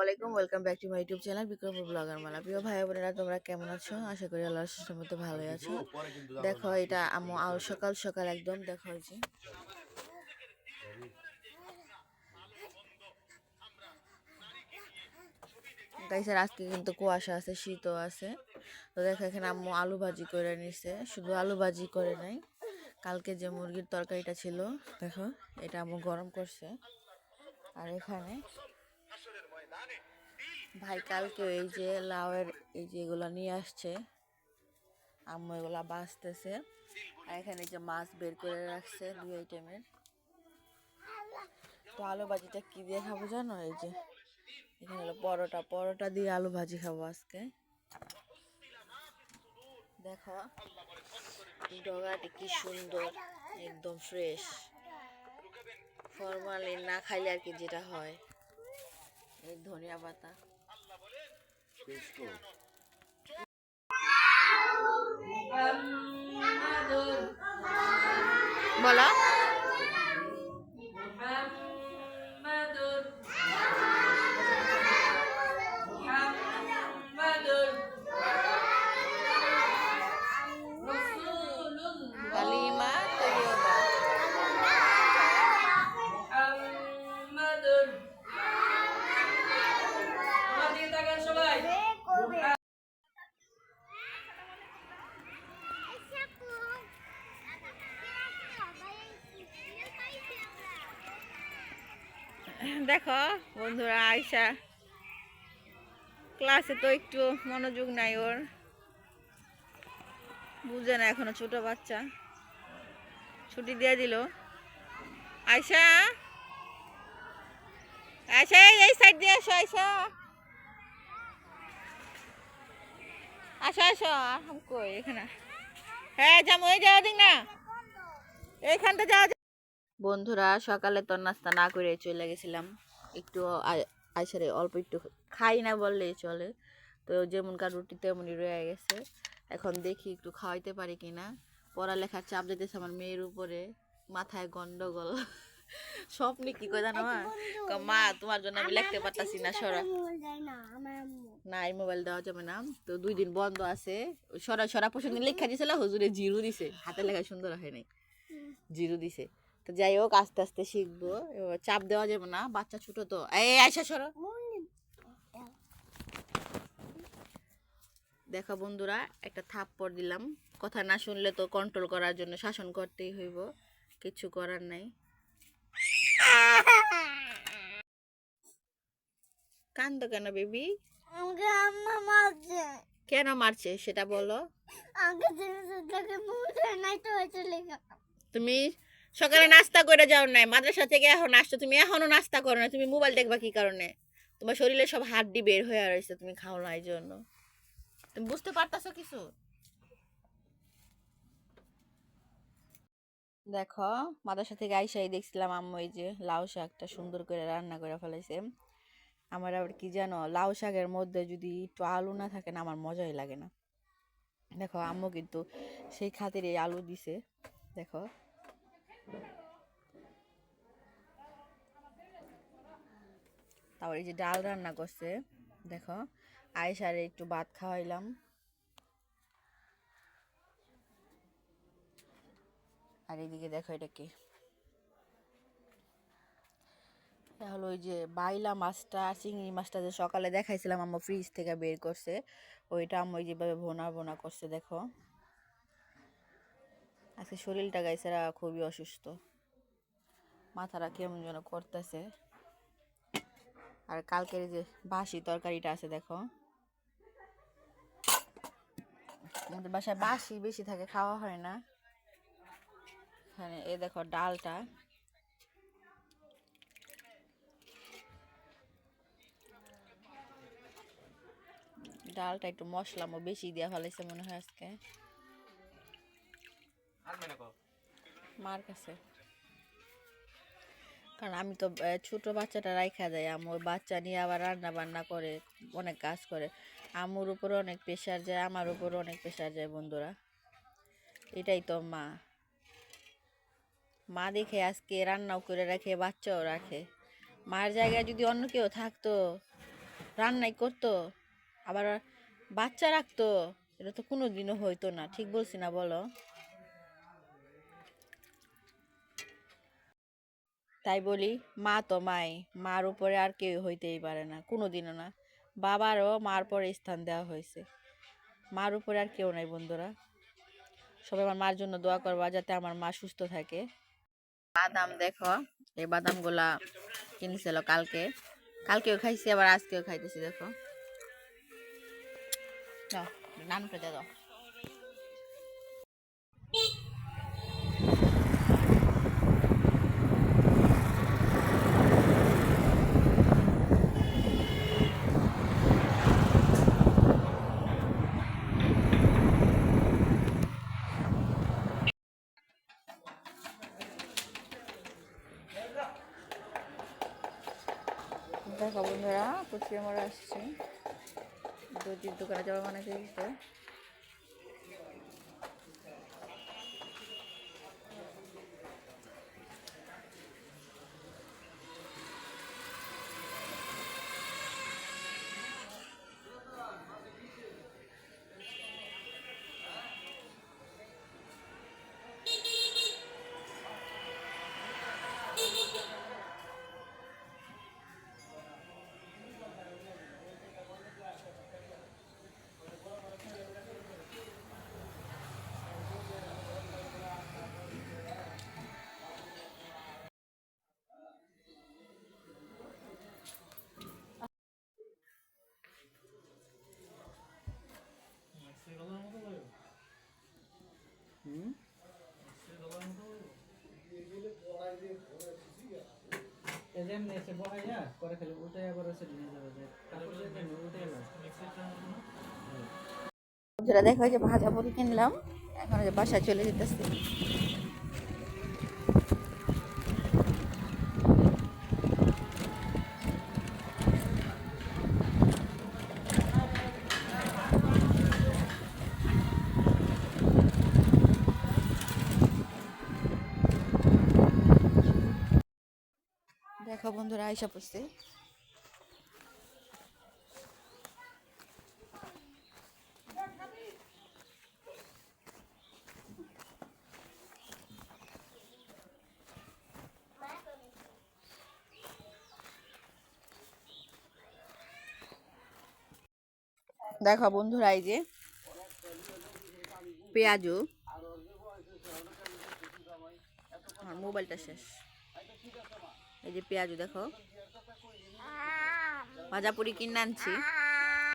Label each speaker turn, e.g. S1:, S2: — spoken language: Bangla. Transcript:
S1: আলাইকুম, welcome back to my YouTube channel Vikram vlogger Mala. প্রিয় ভাই বোনেরা, তোমরা কেমন আছো? আশা করি আল্লাহর সুস্থের মতো ভালোই আছো। দেখো এটা আম্মু সকাল সকাল একদম দেখো এই যে গাইসের আজকে কিন্তু কুয়াশা আছে, শীতও আছে। তো দেখো এখানে আম্মু আলু ভাজি করে নিছে, শুধু আলু ভাজি করে নাই, কালকে যে মুরগির তরকারিটা ছিল দেখো এটা আম্মু গরম করছে। আর এখানে ভাই কালকে এই যে লাউয়ের এই যে এগুলা নিয়ে আসছে, আম্মু এগুলা বাছতেছে। আর এখানে যে মাছ বের করে রাখছে 2 আইটেমের। তো আলু ভাজিটা কি দিয়ে খাবো জানো? এই যে এখানে হলো পরোটা, পরোটা দিয়ে আলু ভাজি খাবো আজকে। দেখো ডগাটি কি সুন্দর, একদম ফ্রেশ, ফরমালিন না খাইলে আর কি যেটা হয়। এই ধনিয়া পাতা বলো। কালিমা তৈয়বা। দেখো বন্ধুরা, আয়শা ক্লাসে তো একটু মনোযোগ নাই ওর, বুঝে না এখনো, ছোট বাচ্চা। ছুটি দিয়ে দিল। আয়শা, আয়শা এই সাইড দিয়ে আসো, আয়শা আসো আসো। কই এখানে? হ্যাঁ যাবো, এই যাওয়া দিক না, এইখানটা যাওয়া। বন্ধুরা সকালে তো নাস্তা না করে চলে গেছিলাম একটু আইসারে, অল্প একটু খাই না বললেই চলে। তো যেমনকার রুটি তেমনই রয়ে গেছে। এখন দেখি একটু খাওয়াইতে পারি কিনা। পড়ালেখার চাপ দিতেছে আমার মেয়ের উপরে, মাথায় গন্ডগোল। স্বপ্নে কি কয় জানো মা, তোমার জন্য আমি লিখতে পারতাছি না, সরা না, এই মোবাইল দেওয়া যাবে না। তো 2 দিন বন্ধ আছে, সরা সরা পছন্দ লেখা দিছিল, হুজুরে জিরো দিছে, হাতে লেখা সুন্দর হয় নাই, জিরো দিছে। তো যাই হোক আস্তে আস্তে শিখবো, চাপ দেওয়া যাবে না, বাচ্চা ছোট তো। এই আয়শা সরো। দেখো বন্ধুরা, একটা থাপ্পড় দিলাম, কথা না শুনলে তো কন্ট্রোল করার জন্য শাসন করতেই হইব, কিছু করার নাই। কান্দো কেন বেবি? কেন মারছে সেটা বলো। তুমি সকালে নাস্তা করে যাও নাই, মাদ্রাসা থেকে এখন আসছো, তুমি এখনো নাস্তা করো না, তুমি মোবাইল দেখবা কি কারণে? তোমার শরীরে সব হাড্ডি বের হয়ে রয়েছে, তুমি খাও না এই জন্য। তুমি বুঝতে পারতাছো কিছু? দেখো মাদ্রাসা থেকে আইসাই দেখছিলাম আম্মু এই যে লাউ শাকটা সুন্দর করে রান্না করে ফেলাইছে। আমার আবার কি জানো, লাউ শাকের মধ্যে যদি একটু আলু না থাকে না, আমার মজাই লাগে না। দেখো আম্মু কিন্তু সেই খাতিরে আলু দিছে। দেখো তারপর এই যে ডাল রান্না করছে। দেখো আয়েশারে একটু ভাত খাওয়াইলাম। আর এইদিকে দেখো এটা কি, এটা হলো ওই যে বাইলা মাছটা, চিংড়ি মাছটা যে সকালে দেখাইছিলাম আম্মু ফ্রিজ থেকে বের করছে, ওইটা আম্মু যেভাবে ভোনা ভোনা করছে। দেখো আজকে শরীরটা গাইছেরা খুবই অসুস্থ, মাথাটা কেমন যেন করতেছে। আর কালকের যে বাসি তরকারিটা আছে, দেখো আমাদের বাসায় বাসি বেশি থাকে, খাওয়া হয় না। এখানে এ দেখো ডালটা, ডালটা একটু মশলা বেশি দেওয়া ফেলাইছে মনে হয় আজকে মার কাছে। কারণ আমি তো ছোট বাচ্চাটা রাইখা দেয়, আমার বাচ্চা নিয়ে আবার রান্না বান্না করে, অনেক কাজ করে। আম্মুর উপরে অনেক প্রেশার যায়, আমার উপরে অনেক প্রেশার যায়। বন্ধুরা এটাই তো মা, মা দেখে আজকে রান্নাও করে রাখে, বাচ্চাও রাখে। মার জায়গায় যদি অন্য কেউ থাকতো রান্নাই করতো, আবার বাচ্চা রাখতো। এটা তো কোনোদিনও হইতো না, ঠিক বলছি না বলো? তাই বলি, মা তো মাই, মার উপরে আর কেউ হইতেই পারে না, কোনোদিনও না। বাবারও মার পরে স্থান দেওয়া হয়েছে, মার উপরে আর কেউ নাই বন্ধুরা। সবাই আমার মার জন্য দোয়া করবা যাতে আমার মা সুস্থ থাকে। বাদাম দেখো, এই বাদামগুলা কিনেছিল কালকে, কালকেও খাইছি আবার আজকেও খাইতেছি। দেখো, দাও নানুকে দিয়ে দাও। দেখো বন্ধুরা, পুচকি আমরা আসছে, দর্জির দোকানে যাওয়া মানে দিতে। বন্ধুরা দেখো, যে ভাজা পুরি কিনলাম, এখন যে বাসায় চলে যেতেছি। দেখো বন্ধুরা, আইসা পড়ছে। দেখো বন্ধুরা, এই যে পেঁয়াজু, আমার মোবাইলটা শেষ। এই যে পেঁয়াজু দেখো, ভাজা পুরি কিনে আনছি।